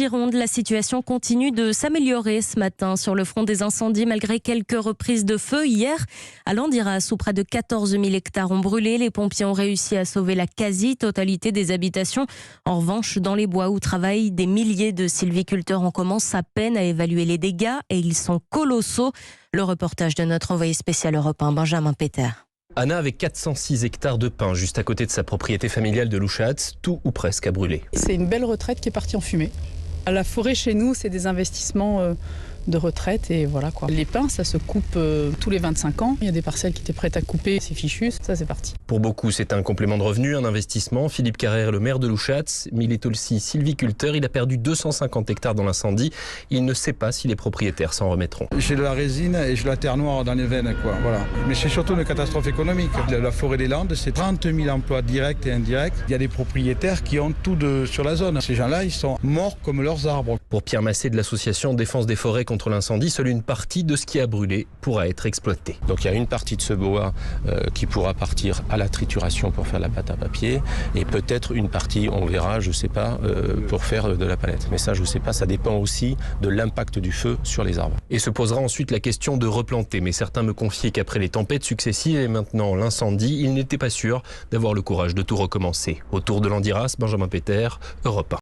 Gironde, la situation continue de s'améliorer ce matin sur le front des incendies malgré quelques reprises de feu. Hier, à Landiras, où près de 14 000 hectares ont brûlé, les pompiers ont réussi à sauver la quasi-totalité des habitations. En revanche, dans les bois où travaillent des milliers de sylviculteurs, on commence à peine à évaluer les dégâts et ils sont colossaux. Le reportage de notre envoyé spécial Europe 1, Benjamin Peter. Anna avait 406 hectares de pins juste à côté de sa propriété familiale de Louchatz, tout ou presque a brûlé. C'est une belle retraite qui est partie en fumée. La forêt chez nous, c'est des investissements de retraite et voilà quoi. Les pins, ça se coupe tous les 25 ans. Il y a des parcelles qui étaient prêtes à couper, c'est fichu, ça c'est parti. Pour beaucoup, c'est un complément de revenu, un investissement. Philippe Carrère est le maire de Louchatz, mais il est aussi sylviculteur. Il a perdu 250 hectares dans l'incendie. Il ne sait pas si les propriétaires s'en remettront. J'ai de la résine et j'ai de la terre noire dans les veines, quoi. Voilà. Mais c'est surtout une catastrophe économique. La forêt des Landes, c'est 30 000 emplois directs et indirects. Il y a des propriétaires qui ont tout sur la zone. Ces gens-là, ils sont morts comme leurs arbres. Pour Pierre Massé de l'association Défense des forêts contre l'incendie, seule une partie de ce qui a brûlé pourra être exploitée. Donc il y a une partie de ce bois qui pourra partir à la trituration pour faire la pâte à papier et peut-être une partie, on verra, je ne sais pas, pour faire de la palette. Mais ça, je ne sais pas, ça dépend aussi de l'impact du feu sur les arbres. Et se posera ensuite la question de replanter. Mais certains me confiaient qu'après les tempêtes successives et maintenant l'incendie, ils n'étaient pas sûrs d'avoir le courage de tout recommencer. Autour de Landiras, Benjamin Peter, Europe 1.